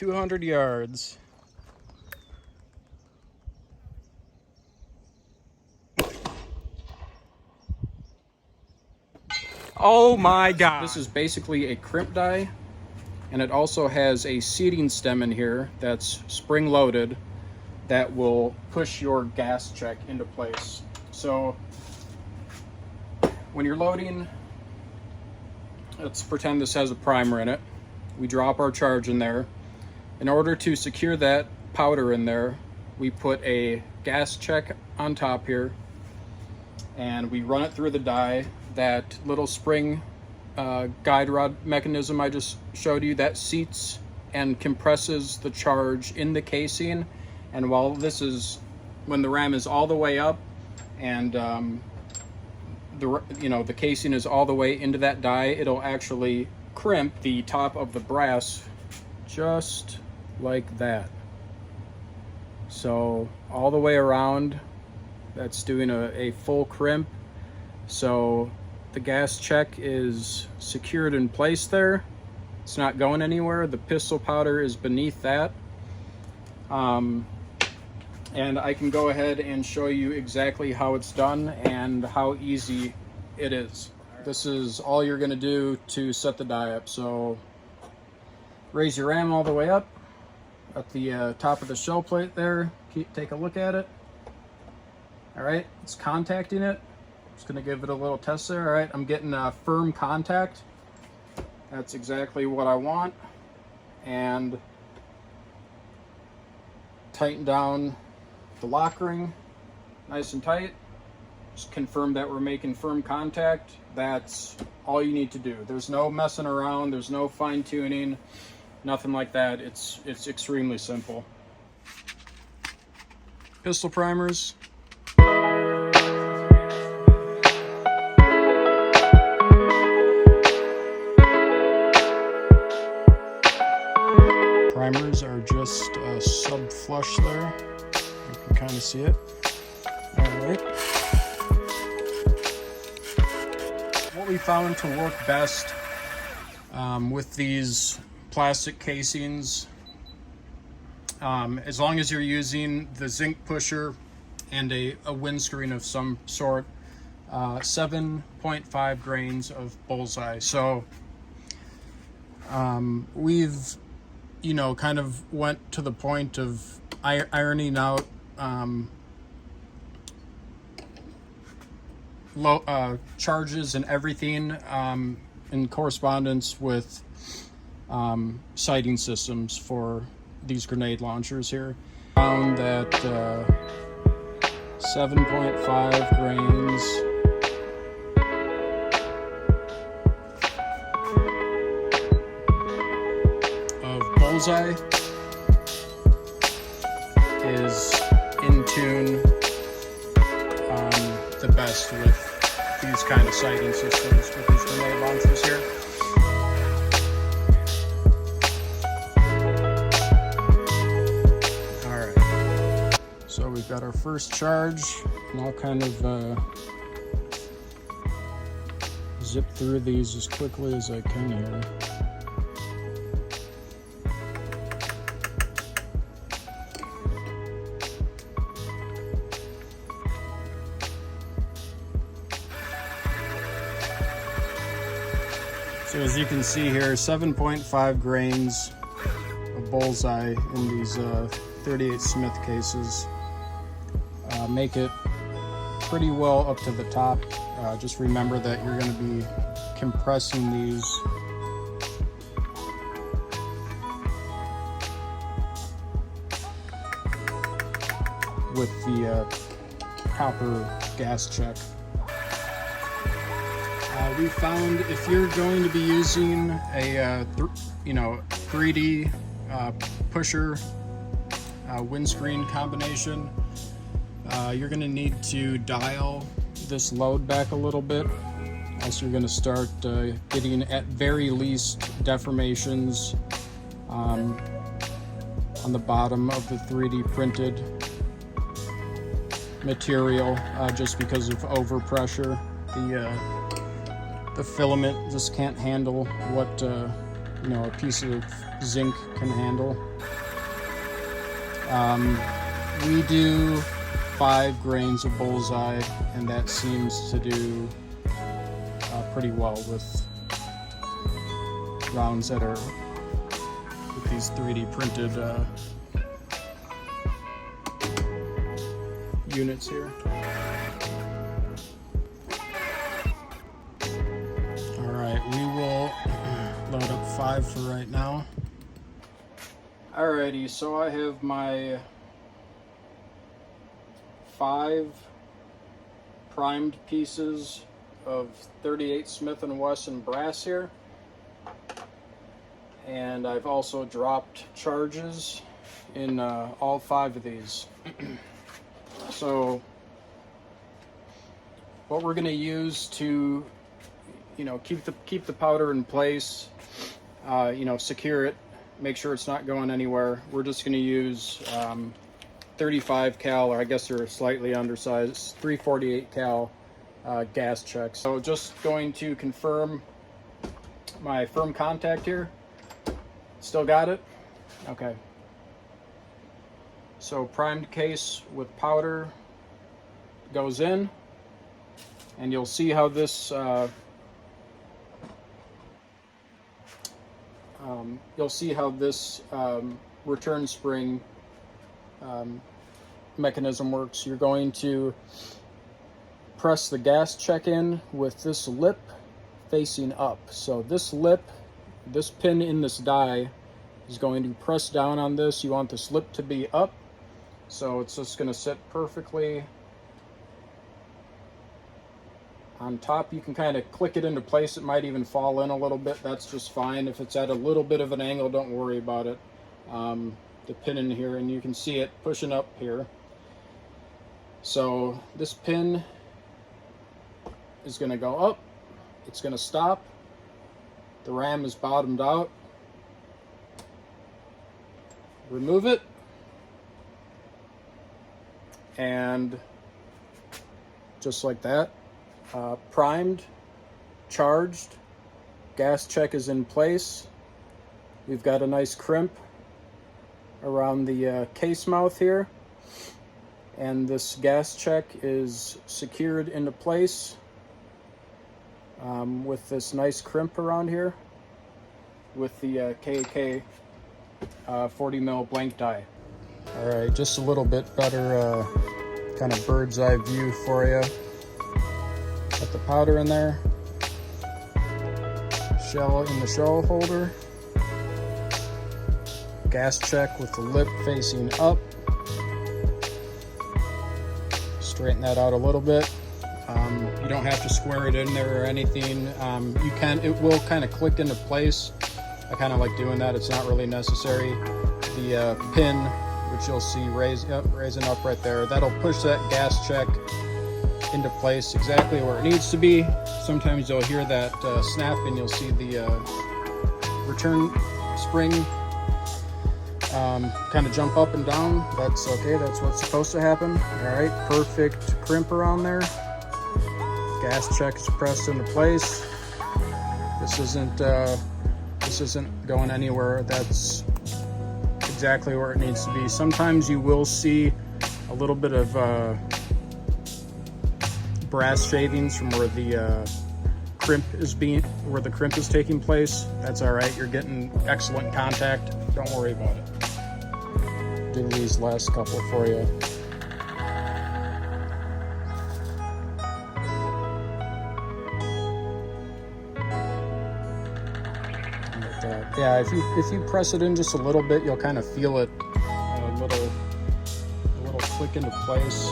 200 yards. Oh my God. This is basically a crimp die, and it also has a seating stem in here that's spring loaded that will push your gas check into place. So when you're loading, let's pretend this has a primer in it. We drop our charge in there. In order to secure that powder in there, we put a gas check on top here, and we run it through the die. That little spring guide rod mechanism I just showed you, that seats and compresses the charge in the casing. And while this is, when the ram is all the way up and the casing is all the way into that die, it'll actually crimp the top of the brass just like that. So all the way around, that's doing a full crimp. So the gas check is secured in place there. It's not going anywhere. The pistol powder is beneath that. And I can go ahead and show you exactly how it's done and how easy it is. This is all you're gonna do to set the die up. So raise your ram all the way up at the top of the shell plate there. Take a look at it. All right, it's contacting it. Just gonna give it a little test there. All right, I'm getting a firm contact. That's exactly what I want. And tighten down the lock ring nice and tight. Just confirm that we're making firm contact. That's all you need to do. There's no messing around, there's no fine tuning, nothing like that. It's extremely simple. Pistol primers. Primers are just sub-flush there. You can kind of see it. All right. What we found to work best with these plastic casings, as long as you're using the zinc pusher and a windscreen of some sort, 7.5 grains of bullseye. So we've kind of went to the point of ironing out charges and everything in correspondence with sighting systems for these grenade launchers here. Found that 7.5 grains of bullseye is in tune the best with these kind of sighting systems, with these grenade launchers here. Alright, so we've got our first charge, and I'll kind of zip through these as quickly as I can here. So as you can see here, 7.5 grains of bullseye in these 38 Smith cases make it pretty well up to the top. Just remember that you're going to be compressing these with the copper gas check. We found if you're going to be using a 3D pusher windscreen combination, you're going to need to dial this load back a little bit, else you're going to start getting at very least deformations on the bottom of the 3D printed material just because of overpressure. The filament just can't handle what a piece of zinc can handle. We do 5 grains of bullseye, and that seems to do pretty well with rounds that are with these 3D printed units here. Alright, we will load up 5 for right now. Alrighty, so I have my 5 primed pieces of 38 Smith & Wesson brass here, and I've also dropped charges in all 5 of these. So what we're going to use to keep the powder in place, secure it, make sure it's not going anywhere, we're just going to use 35 cal, or I guess they're slightly undersized, 348 cal gas checks. So just going to confirm my firm contact here. Still got it? Okay. So primed case with powder goes in, and you'll see how this return spring mechanism works. You're going to press the gas check in with this lip facing up. So this lip, this pin in this die is going to press down on this. You want this lip to be up, so it's just going to sit perfectly on top. You can kind of click it into place. It might even fall in a little bit. That's just fine. If it's at a little bit of an angle, don't worry about it. The pin in here, and you can see it pushing up here. So this pin is going to go up. It's going to stop. The ram is bottomed out. Remove it, and just like that, primed, charged, gas check is in place. We've got a nice crimp around the case mouth here, and this gas check is secured into place with this nice crimp around here with the KAK 40 mil blank die. All right, just a little bit better kind of bird's eye view for you. Got the powder in there, shell in the shell holder, gas check with the lip facing up. Straighten that out a little bit. You don't have to square it in there or anything. It will kind of click into place. I kind of like doing that. It's not really necessary. The pin, which you'll see raising up right there, that'll push that gas check into place exactly where it needs to be. Sometimes you'll hear that snap, and you'll see the return spring kind of jump up and down. That's okay. That's what's supposed to happen. All right, perfect crimp around there. Gas check is pressed into place. This isn't going anywhere. That's exactly where it needs to be. Sometimes you will see a little bit of brass shavings from where the crimp is taking place. That's all right. You're getting excellent contact. Don't worry about it. Do these last couple for you. Yeah, if you press it in just a little bit, you'll kind of feel it a little click into place.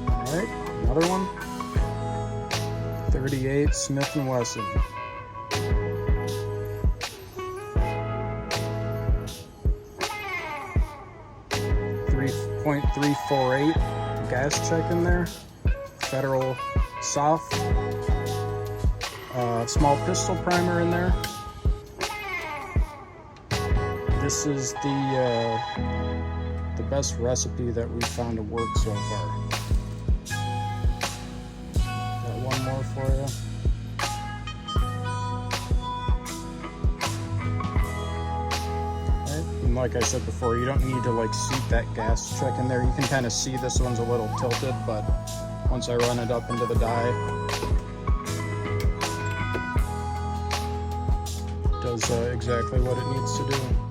All right, another one. 38 Smith & Wesson. .348 gas check in there. Federal soft, small pistol primer in there. This is the best recipe that we've found to work so far. like I said before, you don't need to like seat that gas check in there. You can kind of see this one's a little tilted, but once I run it up into the die, it does exactly what it needs to do.